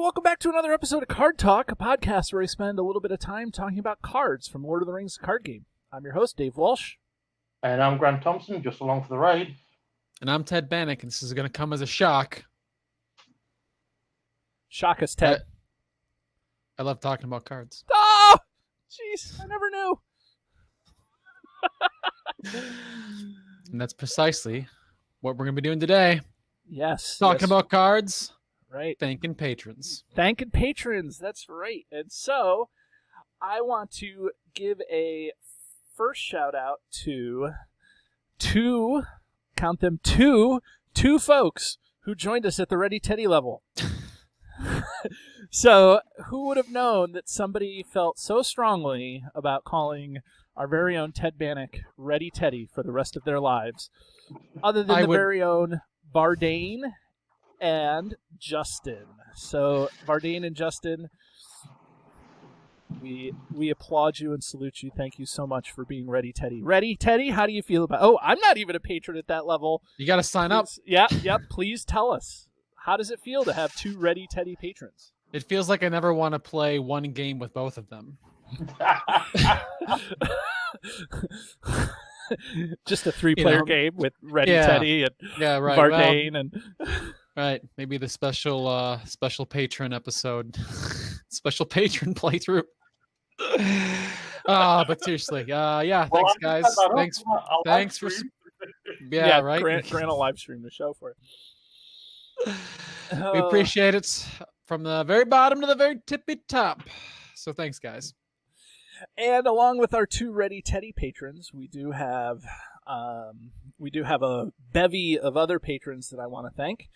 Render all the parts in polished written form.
welcome back to another episode of Card Talk, a podcast where we spend a little bit of time talking about cards from Lord of the Rings card game. I'm your host, Dave Walsh. And I'm Grant Thompson, just along for the ride. And I'm Ted Bannock, and this is going to come as a shock. Shock us, Ted. I love talking about cards. Oh! Jeez, I never knew. And that's precisely what we're going to be doing today. Yes. Talking about cards. Right. Thanking patrons. Thanking patrons, that's right. And so, I want to give a first shout out to two folks who joined us at the Ready Teddy level. So, who would have known that somebody felt so strongly about calling our very own Ted Bannock Ready Teddy for the rest of their lives, other than very own Bardane and Justin. So, Bardane and Justin, we applaud you and salute you. Thank you so much for being Ready Teddy. Ready Teddy, how do you feel about... Oh, I'm not even a patron at that level. You got to sign up. Yep. Please tell us. How does it feel to have two Ready Teddy patrons? It feels like I never want to play one game with both of them. Just a 3-player game with Ready Teddy and right. Bardane and... Right, maybe the special patron episode, special patron playthrough. But seriously, thanks guys. Thanks for right. Grant will live stream the show for it. We appreciate it from the very bottom to the very tippy top. So thanks, guys. And along with our two Ready Teddy patrons, we do have a bevy of other patrons that I want to thank.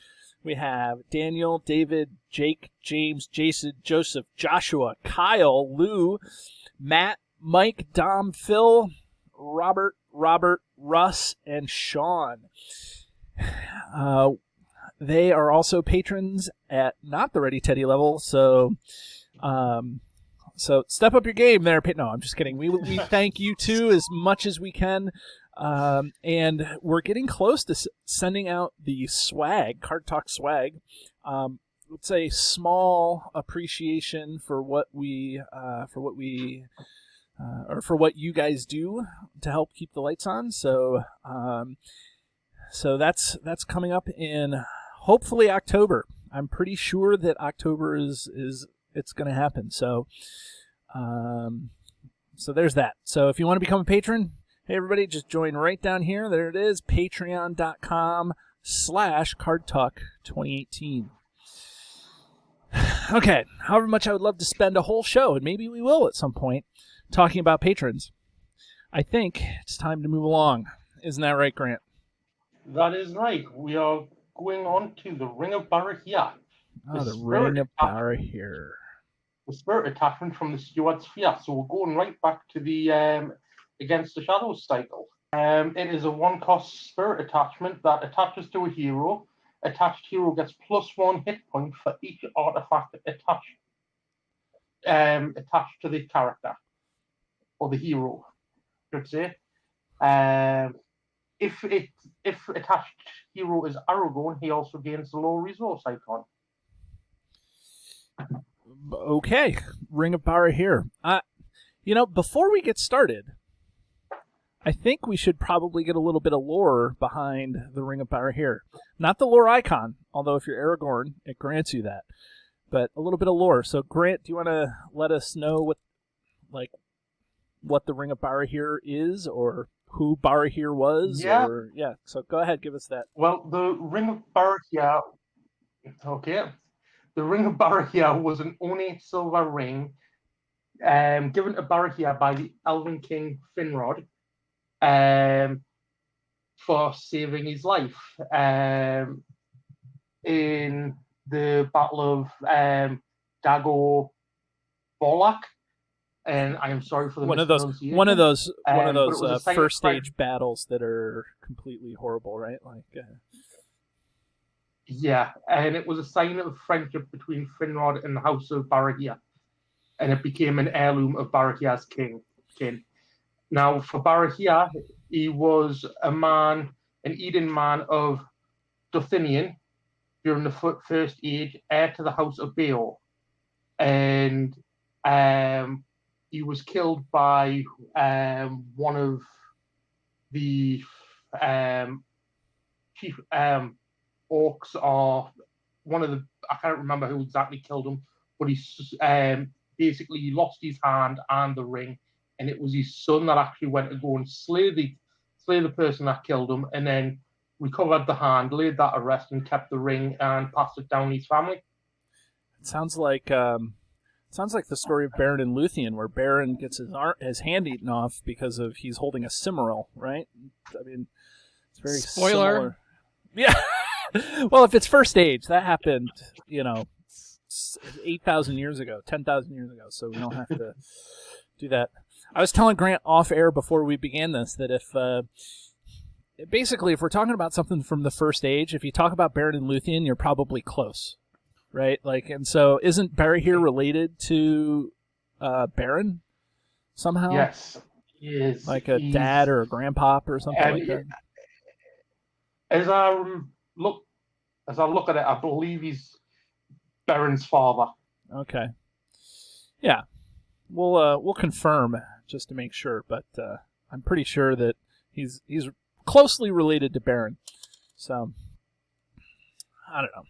We have Daniel, David, Jake, James, Jason, Joseph, Joshua, Kyle, Lou, Matt, Mike, Dom, Phil, Robert, Russ, and Sean. They are also patrons at not the Ready Teddy level, so step up your game there. No, I'm just kidding. We thank you too as much as we can. And we're getting close to sending out the swag, Card Talk swag. It's a small appreciation for what you guys do to help keep the lights on. So that's coming up in hopefully October. I'm pretty sure that October is it's going to happen. So there's that. So if you want to become a patron, hey, everybody, just join right down here. There it is, patreon.com/cardtalk2018. Okay, however much I would love to spend a whole show, and maybe we will at some point, talking about patrons, I think it's time to move along. Isn't that right, Grant? That is right. We are going on to the Ring of Barahir. The Ring of Barahir. The spirit attachment from the Steward Sphere. So we're going right back to the... Against the Shadows cycle. It is a 1-cost spirit attachment that attaches to a hero. Attached hero gets +1 hit point for each artifact attached to the character or the hero, I should say. If attached hero is Aragorn, he also gains the low resource icon. Okay, Ring of Barahir. Before we get started, I think we should probably get a little bit of lore behind the Ring of Barahir. Not the lore icon, although if you're Aragorn, it grants you that. But a little bit of lore. So, Grant, do you want to let us know what the Ring of Barahir is, or who Barahir was? Yeah. So go ahead, give us that. Well, the Ring of Barahir... Okay. The Ring of Barahir was an ornate silver ring given to Barahir by the Elven King Finrod. For saving his life in the Battle of Dago Bolak, and I am sorry for the mispronunciation. One of those first stage battles that are completely horrible, right? Yeah, and it was a sign of friendship between Finrod and the House of Barahir, and it became an heirloom of Barahir's kin. Now, for Barahir, he was an Eden man of Duthinian, during the First Age, heir to the House of Beor. And he was killed by one of the chief orcs, or one of the, I can't remember who exactly killed him, but he basically lost his hand and the ring, and it was his son that actually went to go and slay the person that killed him, and then recovered the hand, laid that to rest, and kept the ring and passed it down his family. It sounds like the story of Beren and Luthien, where Beren gets his hand eaten off because of he's holding a Cimmeril, right? I mean, it's very Spoiler. Similar. Yeah. Well, if it's First Age, that happened, 8,000 years ago, 10,000 years ago, so we don't have to do that. I was telling Grant off air before we began this that if we're talking about something from the First Age, if you talk about Beren and Luthien, you're probably close, right? Like, and so isn't Barahir related to Beren somehow? Yes, he is. Like a dad or a grandpop or something like that. As I look at it, I believe he's Beren's father. Okay. Yeah. We'll confirm just to make sure, but I'm pretty sure that he's closely related to Beren. So I don't know.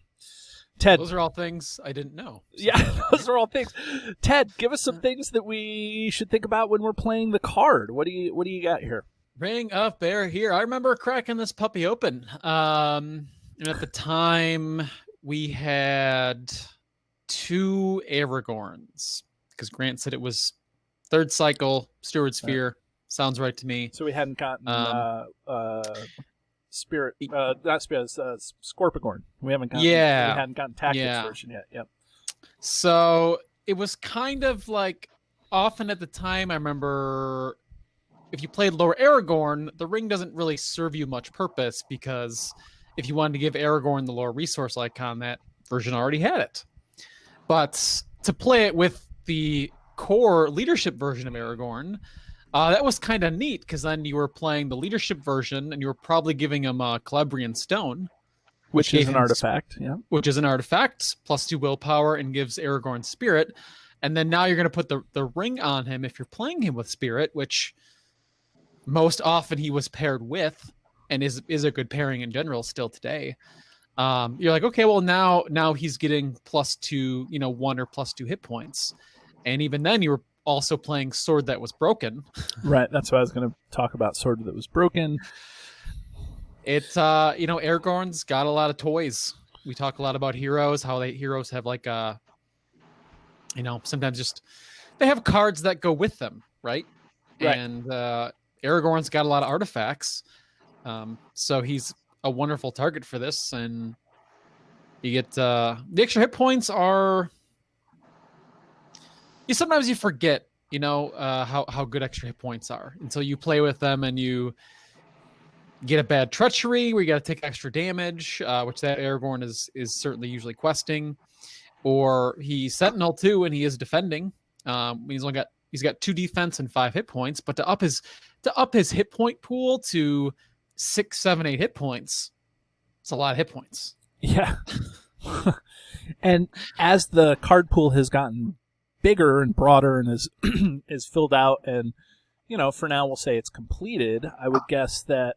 Ted, Those are all things I didn't know. So. Yeah, those are all things. Ted, give us some things that we should think about when we're playing the card. What do you got here? Ring of Barahir. I remember cracking this puppy open. And at the time, we had 2 Aragorns, because Grant said it was 3rd cycle, Steward Sphere. Sounds right to me. So we hadn't gotten Spirit, not Spirit, Scorpigorn. We hadn't gotten Tactics version yet. Yep. So it was kind of like, often at the time, I remember if you played lower Aragorn, the ring doesn't really serve you much purpose, because if you wanted to give Aragorn the lower resource icon, that version already had it. But to play it with the core leadership version of Aragorn, that was kind of neat, because then you were playing the leadership version, and you were probably giving him a Celebrian Stone, which is an artifact. Yeah, which is an artifact, +2 willpower, and gives Aragorn Spirit. And then now you're going to put the ring on him if you're playing him with Spirit, which most often he was paired with, and is a good pairing in general still today. You're like, okay, well now he's getting +2, 1 or +2 hit points, and even then you were also playing Sword That Was Broken. Right, that's what I was going to talk about. Sword That Was Broken. It's Aragorn's got a lot of toys. We talk a lot about heroes, how heroes have like sometimes just they have cards that go with them, right? And Aragorn's got a lot of artifacts, so he's a wonderful target for this. And you get the extra hit points are. Sometimes you forget, how good extra hit points are until you play with them and you get a bad treachery where you got to take extra damage, which that Aragorn is certainly usually questing, or he's Sentinel too and he is defending. He's got 2 defense and 5 hit points, but to up his hit point pool to 6, 7, 8 hit points, it's a lot of hit points. Yeah. And as the card pool has gotten bigger and broader and is filled out, and for now we'll say it's completed, I would guess that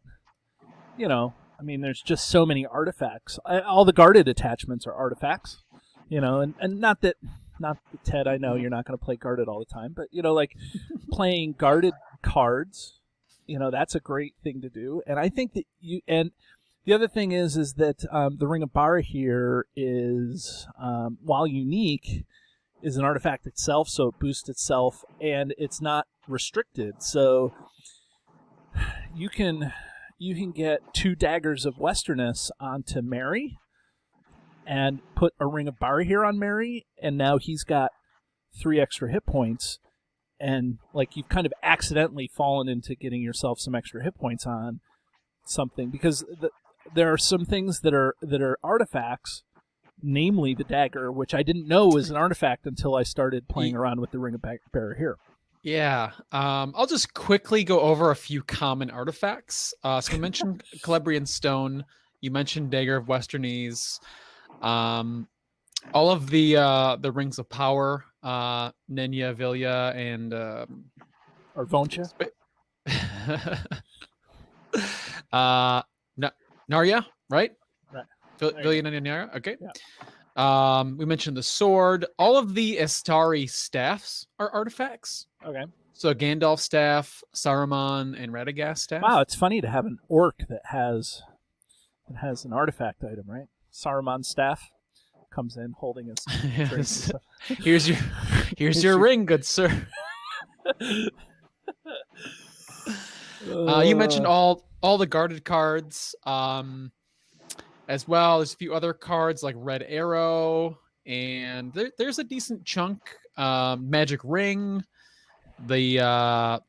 there's just so many artifacts. All the guarded attachments are artifacts, and not that Ted, I know you're not going to play guarded all the time, but like playing guarded cards, that's a great thing to do. And I think that the other thing is that the Ring of Barahir is, while unique, is an artifact itself, so it boosts itself, and it's not restricted. So you can get 2 Daggers of Westerness onto Merry and put a Ring of Barahir on Merry, and now he's got 3 extra hit points, and like you've kind of accidentally fallen into getting yourself some extra hit points on something, because there are some things that are artifacts, namely the dagger, which I didn't know was an artifact until I started playing around with the Ring of Barahir. Yeah. I'll just quickly go over a few common artifacts. So you mentioned Celebrian Stone. You mentioned Dagger of Westernese. All of the rings of power, Nenya, Vilya, and Or Voncha? Narya, right? Right. Vilya, Nenya, Narya. Okay. Yeah. We mentioned the sword. All of the Astari staffs are artifacts. Okay. So Gandalf staff, Saruman, and Radagast staff. Wow, it's funny to have an orc that has an artifact item, right? Saruman's staff comes in holding his drinks and stuff. Here's your ring, good sir. You mentioned all the guarded cards, as well. There's a few other cards like Red Arrow, and there's a decent chunk. Magic Ring, the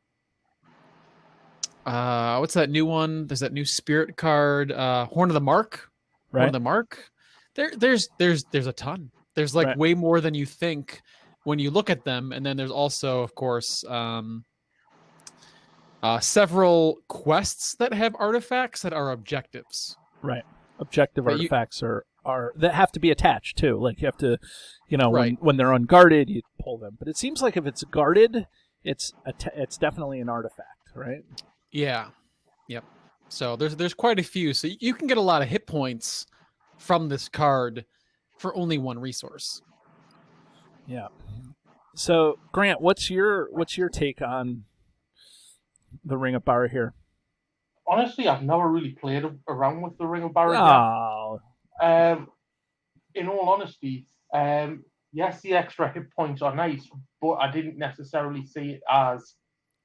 what's that new one? There's that new spirit card, Horn of the Mark. Right. Horn of the Mark. There's a ton. There's like way more than you think when you look at them, and then there's also, of course, several quests that have artifacts that are objectives. Right. Objective artifacts are that have to be attached too. Like you have to, when they're unguarded, you pull them. But it seems like if it's guarded, it's definitely an artifact, right? Yeah. Yep. So there's quite a few. So you can get a lot of hit points from this card for only one resource. Yeah. So Grant, what's your take on the Ring of Barahir? Honestly, I've never really played around with the Ring of Barahir. Oh. In all honesty, yes, the extra hit points are nice, but I didn't necessarily see it as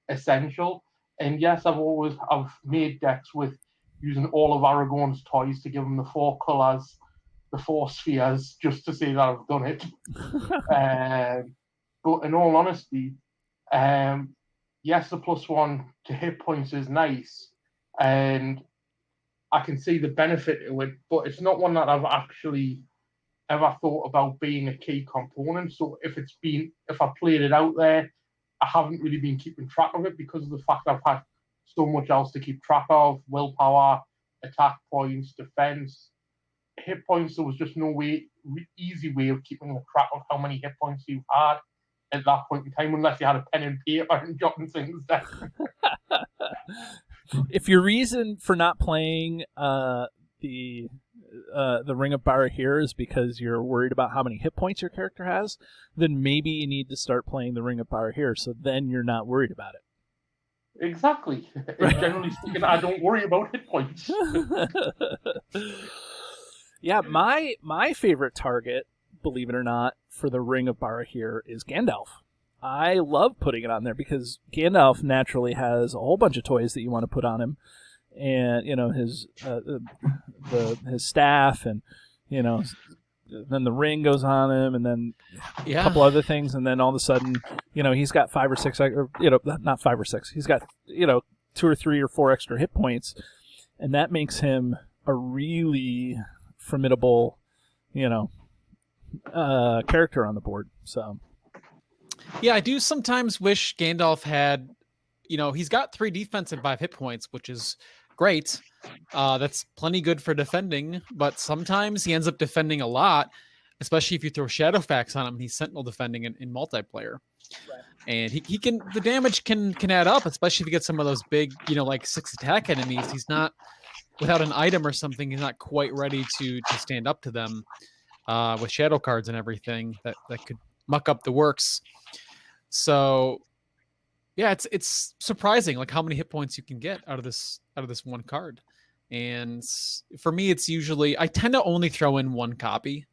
essential. And yes, I've made decks with using all of Aragorn's toys to give him the 4 colors, the 4 spheres, just to say that I've done it. But in all honesty, yes, the +1 to hit points is nice, and I can see the benefit to it, but it's not one that I've actually ever thought about being a key component. So if I played it out there, I haven't really been keeping track of it because of the fact I've had so much else to keep track of: willpower, attack points, defense, hit points. There was just no easy way of keeping track of how many hit points you had at that point in time, unless you had a pen and paper and jotting things down. If your reason for not playing the Ring of Barahir is because you're worried about how many hit points your character has, then maybe you need to start playing the Ring of Barahir, so then you're not worried about it. Exactly. Generally speaking, I don't worry about hit points. Yeah, my favorite target, believe it or not, for the Ring of Barahir is Gandalf. I love putting it on there because Gandalf naturally has a whole bunch of toys that you want to put on him, and his staff, and then the ring goes on him, and then a couple other things, and then all of a sudden, he's got 5 or 6, or not 5 or 6. He's got 2 or 3 or 4 extra hit points, and that makes him a really formidable, character on the board. So. Yeah, I do sometimes wish Gandalf had, he's got 3 defense and 5 hit points, which is great. That's plenty good for defending, but sometimes he ends up defending a lot, especially if you throw Shadowfax on him. He's Sentinel defending in multiplayer. Right. And he can, the damage can add up, especially if you get some of those big, like 6 attack enemies. He's not, without an item or something, he's not quite ready to stand up to them with shadow cards and everything that could muck up the works. So yeah, it's surprising like how many hit points you can get out of this one card. And for me, it's usually, I tend to only throw in 1 copy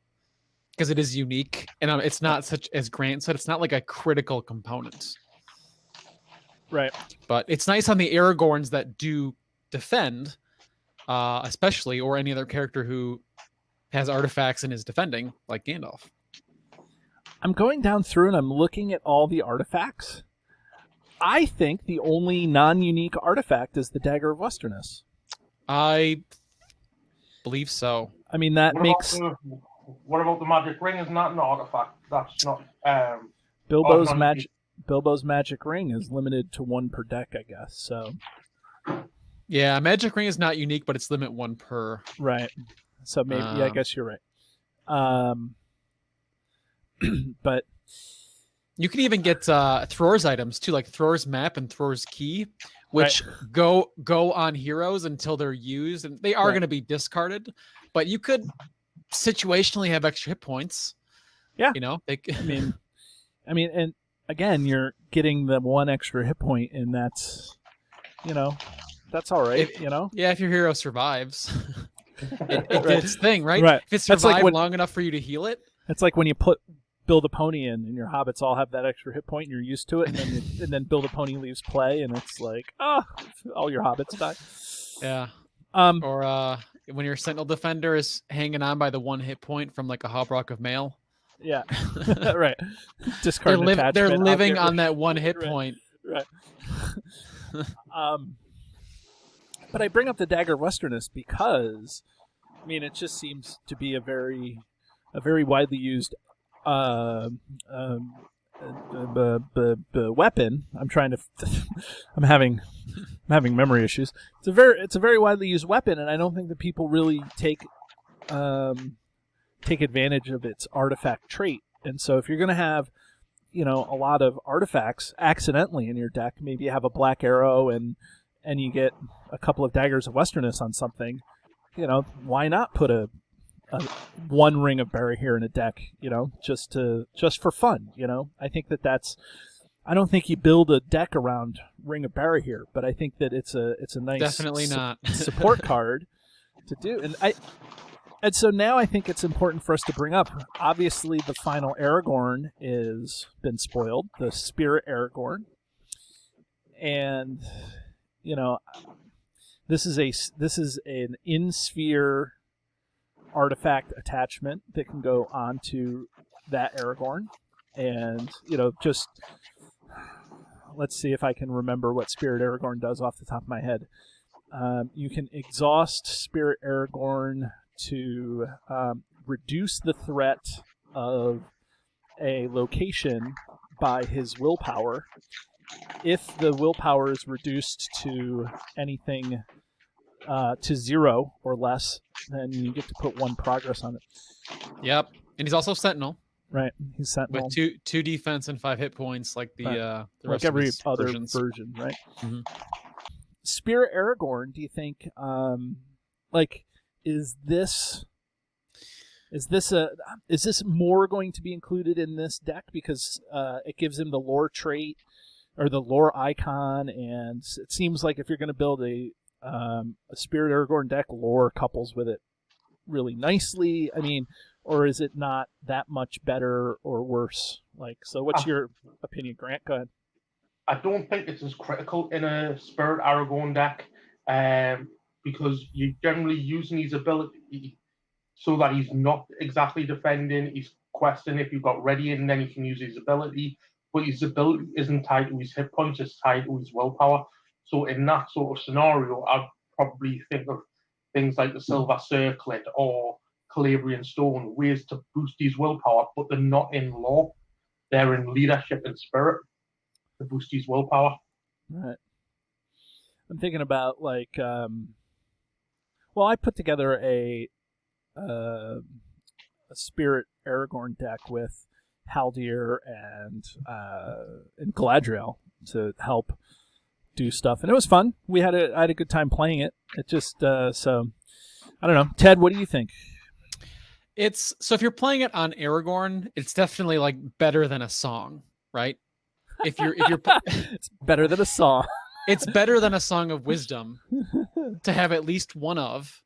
because it is unique, and it's not such, as Grant said, it's not like a critical component. Right. But it's nice on the Aragorns that do defend, especially, or any other character who has artifacts and is defending, like Gandalf. I'm going down through and I'm looking at all the artifacts. I think the only non-unique artifact is the Dagger of Westerness. I believe so. I mean, that makes... What about the Magic Ring? Isn't that an artifact? That's not... Bilbo's Magic Ring is limited to 1 per deck, I guess, so... Yeah, Magic Ring is not unique, but it's limit 1 per... Right. So maybe, I guess you're right. But you can even get Thror's items too, like Thror's map and Thror's key, which go on heroes until they're used, and they are going to be discarded. But you could situationally have extra hit points. Yeah, I mean, and again, you're getting the one extra hit point, and that's all right. Yeah, if your hero survives, it did its thing, right? Right. If it survived long enough for you to heal it, it's like when you build a pony in, and your hobbits all have that extra hit point, and you're used to it, and then build a pony leaves play, and it's like, all your hobbits die. Yeah. Or when your sentinel defender is hanging on by the one hit point from like a Hobrock of Mail. Yeah. Right. Discard attachment. They're living on that one hit point. Right. But I bring up the Dagger of Westerness because, I mean, it just seems to be a very widely used weapon. I'm having memory issues. It's a very widely used weapon, and I don't think that people really take advantage of its artifact trait. And so if you're going to have, a lot of artifacts accidentally in your deck, maybe you have a black arrow and you get a couple of Daggers of Westerness on something, why not put a one Ring of Barahir in a deck, just for fun, I think that's, I don't think you build a deck around Ring of Barahir, but I think that it's a nice definitely not support card to do. And so now I think it's important for us to bring up, obviously the final Aragorn is been spoiled, the Spirit Aragorn. And, this is an in-sphere artifact attachment that can go onto that Aragorn. And, just let's see if I can remember what Spirit Aragorn does off the top of my head. You can exhaust Spirit Aragorn to reduce the threat of a location by his willpower. If the willpower is reduced to anything to 0 or less, then you get to put 1 progress on it. Yep, and he's also Sentinel. Right, he's Sentinel with 2 defense and 5 hit points, like the rest like every of other versions. version, right? Mm-hmm. Spirit Aragorn, do you think, is this more going to be included in this deck because it gives him the lore trait or the lore icon, and it seems like if you're going to build a Spirit Aragorn deck, lore couples with it really nicely. I mean, or is it not that much better or worse? So what's your opinion, Grant? Go ahead. I don't think it's as critical in a Spirit Aragorn deck because you're generally using his ability so that he's not exactly defending. He's questing if you've got ready and then he can use his ability. But his ability isn't tied to his hit points, it's tied to his willpower. So in that sort of scenario, I'd probably think of things like the Silver Circlet or Calabrian Stone, ways to boost his willpower, but they're not in lore. They're in leadership and spirit to boost his willpower. Right. I'm thinking about I put together a Spirit Aragorn deck with Haldir and Galadriel to help do stuff, and it was fun. I had a good time playing it. It just so I don't know. Ted, what do you think? So if you're playing it on Aragorn, it's definitely better than a song, right? If you're it's better than a song. It's better than a Song of Wisdom to have at least one of,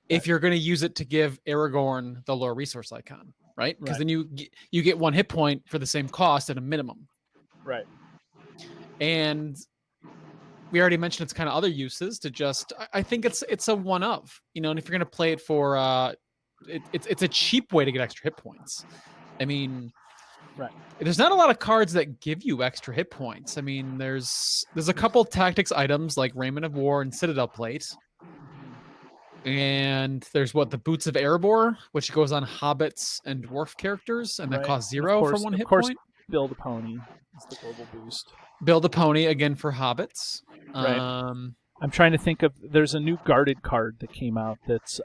if you're going to use it to give Aragorn the lore resource icon, right? Because then you get 1 hit point for the same cost at a minimum. Right. And we already mentioned its kind of other uses to just, I think it's a one of, and if you're going to play it for, it's a cheap way to get extra hit points. I mean, right. There's not a lot of cards that give you extra hit points. I mean, there's a couple tactics items like Raiment of War and Citadel Plate. And there's the Boots of Erebor, which goes on hobbits and dwarf characters, and that costs 0 for 1 hit point. Build a pony is the global boost. Build a pony again for hobbits. Right. I'm trying to think of. There's a new guarded card that came out that's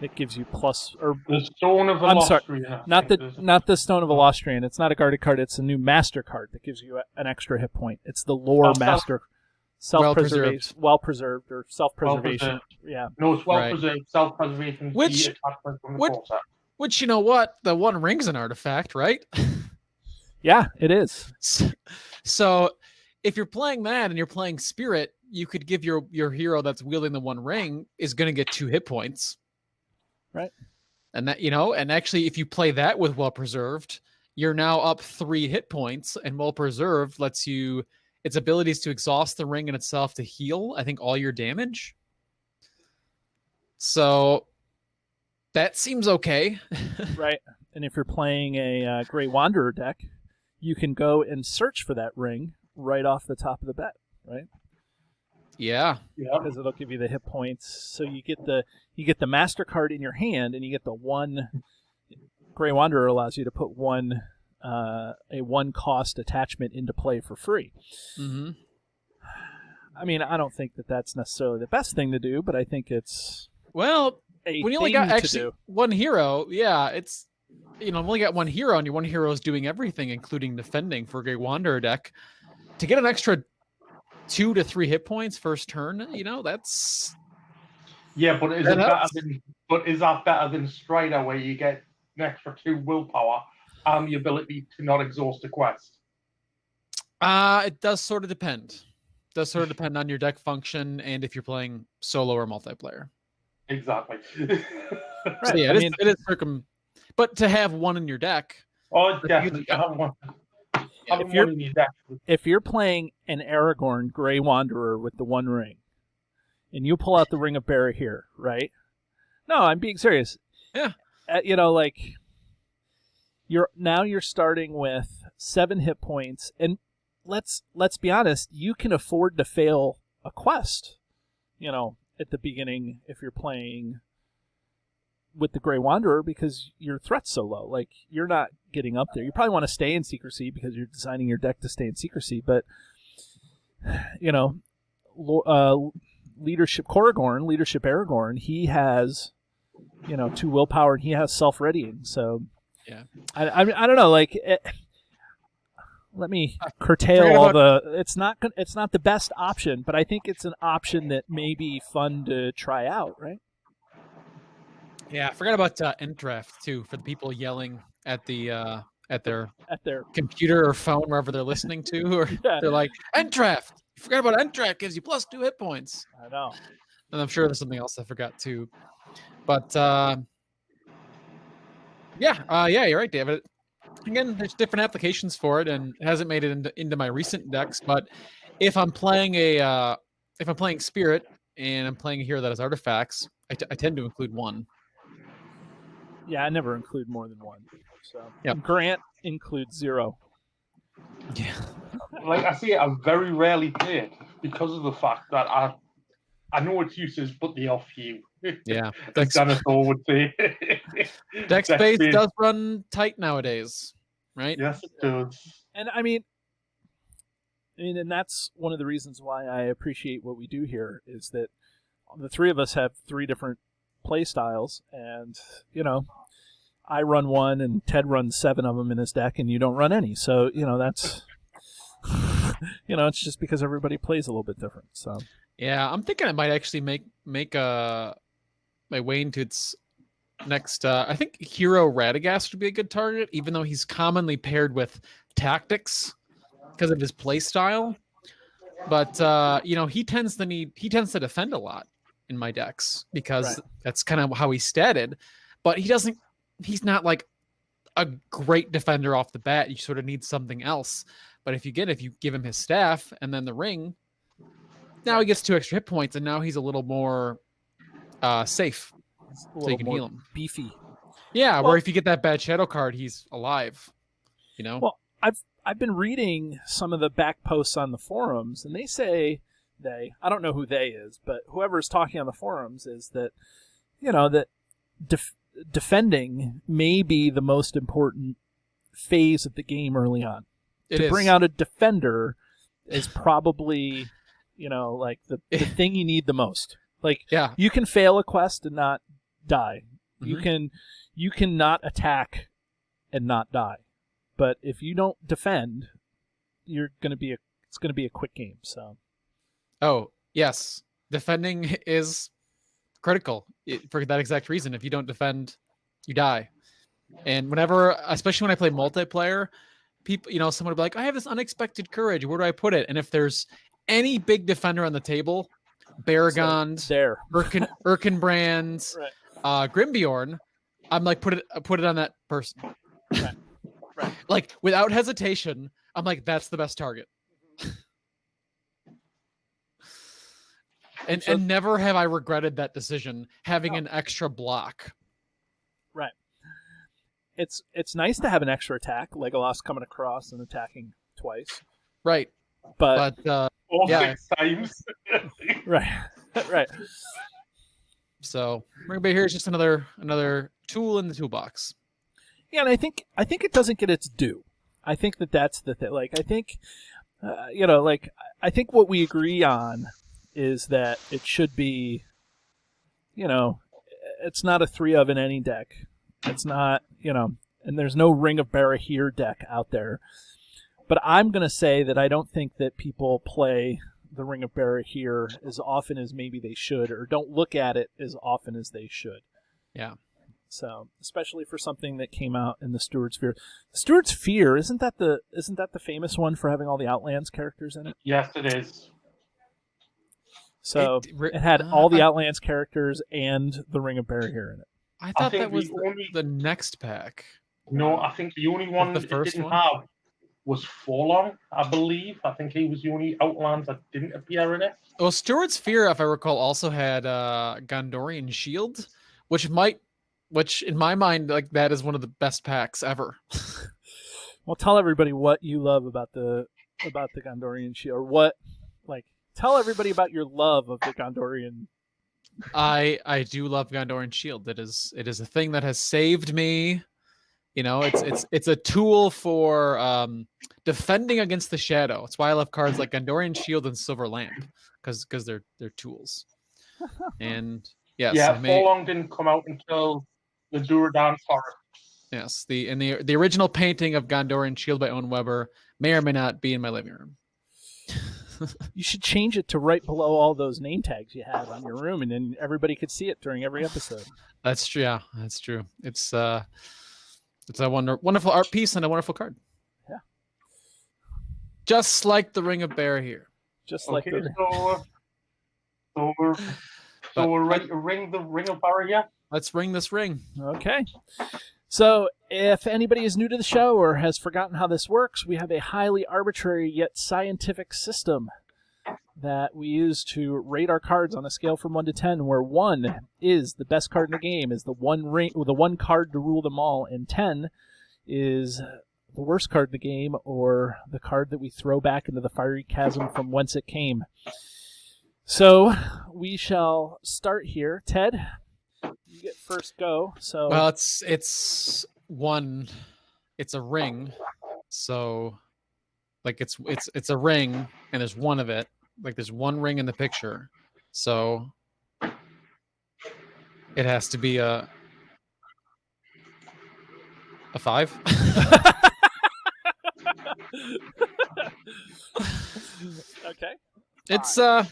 that gives you plus or The Stone of I'm sorry, Illustrian. not the Stone of Illustrian. It's not a guarded card. It's a new master card that gives you an extra hit point. It's the lore master, self-preservation, well-preserved or self-preservation. Yeah, no, it's well-preserved, self-preservation. Which, you know what? The One Ring's an artifact, right? Yeah, it is. So if you're playing that and you're playing Spirit, you could give your hero that's wielding the One Ring is going to get 2 hit points. Right. And that, and actually if you play that with Well Preserved, you're now up 3 hit points, and Well Preserved lets you its abilities to exhaust the ring in itself to heal, I think, all your damage. So that seems okay. Right. And if you're playing a Grey Wanderer deck, you can go and search for that ring right off the top of the bet, right? Yeah. Because it'll give you the hit points. So you get the master card in your hand, and you get the one. Grey Wanderer allows you to put a 1-cost attachment into play for free. Mm-hmm. I mean, I don't think that that's necessarily the best thing to do, but I think it's when you only got actually one hero. Yeah, it's I've only got one hero, and your one hero is doing everything, including defending for a Grey Wanderer deck. To get an extra 2 to 3 hit points first turn, that's but is that better than Strider, where you get an extra 2 willpower and the ability to not exhaust a quest? It does sort of depend. It does sort of depend on your deck function and if you're playing solo or multiplayer. Exactly. Right. So yeah, it is but to have one in your deck. Oh, definitely. Have one in your deck. If you're playing an Aragorn Grey Wanderer with the One Ring, and you pull out the Ring of Barahir, right? No, I'm being serious. Yeah. You're starting with 7 hit points, and let's be honest, you can afford to fail a quest, at the beginning if you're playing with the Grey Wanderer, because your threat's so low. Like, you're not getting up there. You probably want to stay in secrecy because you're designing your deck to stay in secrecy, but leadership Aragorn, he has 2 willpower, and he has self-readying. So yeah, I don't know. Like, let me curtail all the. It's not the best option, but I think it's an option that may be fun to try out, right? Yeah, I forgot about end draft too, for the people yelling at the at their computer or phone wherever they're listening to, or they're like, end draft. You forgot about end draft, gives you plus 2 hit points. I know. And I'm sure there's something else I forgot too. But you're right, David. Again, there's different applications for it, and it hasn't made it into my recent decks. But if I'm playing Spirit and I'm playing a hero that has artifacts, I tend to include 1. Yeah, I never include more than 1. So yep. Grant includes 0. Yeah. Like I say, I very rarely play it because of the fact that I know its uses, but they are few. Yeah. Dinosaur would say. Deck space does run tight nowadays, right? Yes, it does. And I mean, and that's one of the reasons why I appreciate what we do here, is that the 3 of us have 3 different play styles, and I run 1 and Ted runs 7 of them in his deck, and you don't run any. So that's it's just because everybody plays a little bit different. So yeah, I'm thinking I might actually make my way into its next. I think Hero Radagast would be a good target, even though he's commonly paired with Tactics because of his play style. But he tends to defend a lot in my decks because that's kind of how he's statted. But he's not like a great defender off the bat. You sort of need something else. But if you give him his staff and then the ring, now he gets 2 extra hit points, and now he's a little more safe, so you can heal him. Beefy. Yeah, where if you get that bad shadow card, he's alive. Well, I've been reading some of the back posts on the forums, and they say I don't know who they is, but whoever's talking on the forums is that that defending may be the most important phase of the game early on. To bring out a defender is probably like the thing you need the most. Like, you can fail a quest and not die. You can not attack and not die, but if you don't defend, it's going to be a quick game. So, oh yes, defending is critical for that exact reason. If you don't defend, you die. And whenever, especially when I play multiplayer, people, someone will be like, I have this unexpected courage. Where do I put it? And if there's any big defender on the table, Baragond, there, Erkenbrand, right. Grimbjorn, I'm like, put it on that person. Right. Like without hesitation, I'm like, that's the best target. And never have I regretted that decision, having an extra block. Right. It's nice to have an extra attack, Legolas coming across and attacking twice. Right. But all 6 times. Right. Right. So Ring of Barahir is just another tool in the toolbox. Yeah, and I think it doesn't get its due. I think that's the thing. Like, I think, I think what we agree on is that it should be, it's not a 3 of in any deck. It's not, and there's no Ring of Barahir deck out there. But I'm going to say that I don't think that people play the Ring of Barahir as often as maybe they should, or don't look at it as often as they should. Yeah. So, especially for something that came out in the Steward's Fear. The Steward's Fear, isn't that the famous one for having all the Outlands characters in it? Yes, it is. So it had all the Outlands characters and the Ring of Barahir in it. I thought that was the next pack. No, I think the only one that it didn't have was Forlong, I believe. I think he was the only Outlands that didn't appear in it. Well, Steward's Fear, if I recall, also had Gondorian Shield, which in my mind, like, that is one of the best packs ever. Well, tell everybody what you love about the Gondorian Shield, or tell everybody about your love of the Gondorian. I do love Gondorian Shield. It is a thing that has saved me. It's a tool for defending against the shadow. That's why I love cards like Gondorian Shield and Silver Lamp, because they're tools. And yes, Forlong didn't come out until the Duradan Forest. Yes, the original painting of Gondorian Shield by Owen Weber may or may not be in my living room. You should change it to right below all those name tags you have on your room, and then everybody could see it during every episode. That's true. Yeah, that's true. It's a wonderful art piece and a wonderful card. Yeah. Just like the Ring of Barahir. Just like the. So we're ready to ring the Ring of Barahir. Let's ring this ring. Okay. So, if anybody is new to the show or has forgotten how this works, we have a highly arbitrary yet scientific system that we use to rate our cards on a scale from 1 to 10, where 1 is the best card in the game, is the one card to rule them all, and 10 is the worst card in the game, or the card that we throw back into the fiery chasm from whence it came. So, we shall start here. Ted, you get first go. So, well, it's one. It's a ring. So, like, it's a ring, and there's one of it. Like, there's one ring in the picture. So it has to be a 5. Okay. It's 5.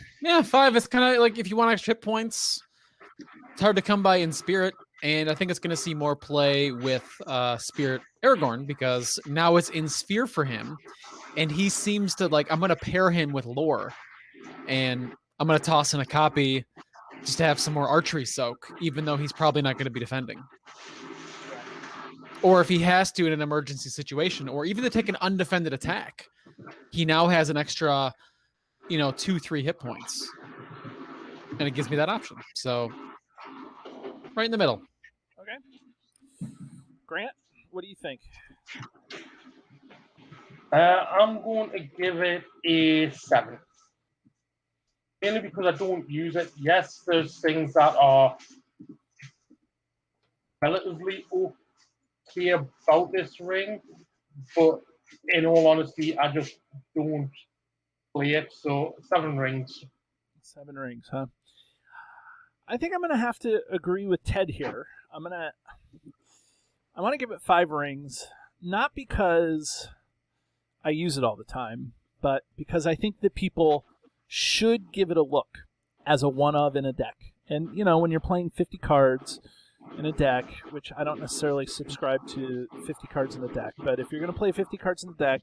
It's kind of like, if you want extra hit points, it's hard to come by in Spirit, and I think it's going to see more play with Spirit Aragorn, because now it's in Sphere for him, and he seems to, like, I'm going to pair him with lore, and I'm going to toss in a copy just to have some more archery soak, even though he's probably not going to be defending. Or if he has to in an emergency situation, or even to take an undefended attack, he now has an extra, 2-3 hit points. And it gives me that option. So, right in the middle. Okay. Grant, what do you think? I'm going to give it a 7. Mainly because I don't use it. Yes, there's things that are relatively okay about this ring, but in all honesty, I just don't play it. So 7 rings. 7 rings, huh? I think I'm going to have to agree with Ted here. I want to give it 5 rings, not because I use it all the time, but because I think that people should give it a look as a one-of in a deck. And, when you're playing 50 cards in a deck, which I don't necessarily subscribe to 50 cards in the deck, but if you're going to play 50 cards in the deck,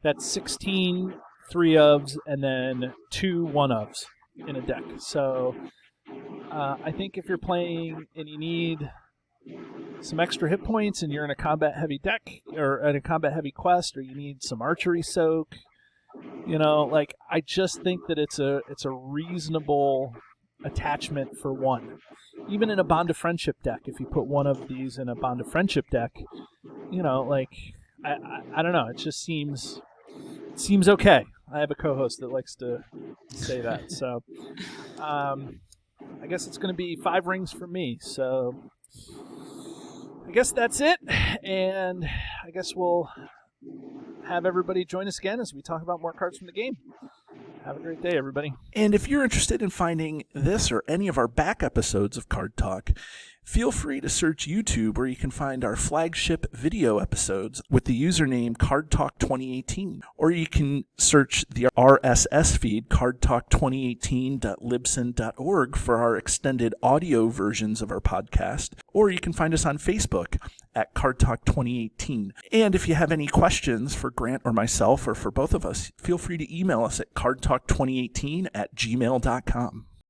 that's 16 3-ofs and then 2 1-ofs in a deck. So I think if you're playing and you need some extra hit points and you're in a combat-heavy deck or in a combat-heavy quest, or you need some archery soak, I just think that it's a reasonable attachment for one. Even in a Bond of Friendship deck, if you put one of these in a Bond of Friendship deck, I don't know, it just seems okay. I have a co-host that likes to say that. So I guess it's going to be 5 rings for me. So I guess that's it. And I guess we'll have everybody join us again as we talk about more cards from the game. Have a great day, everybody. And if you're interested in finding this or any of our back episodes of Card Talk, feel free to search YouTube, where you can find our flagship video episodes with the username Card Talk 2018. Or you can search the RSS feed, cardtalk2018.libsyn.org, for our extended audio versions of our podcast. Or you can find us on Facebook at Card Talk 2018. And if you have any questions for Grant or myself, or for both of us, feel free to email us at cardtalk2018@gmail.com.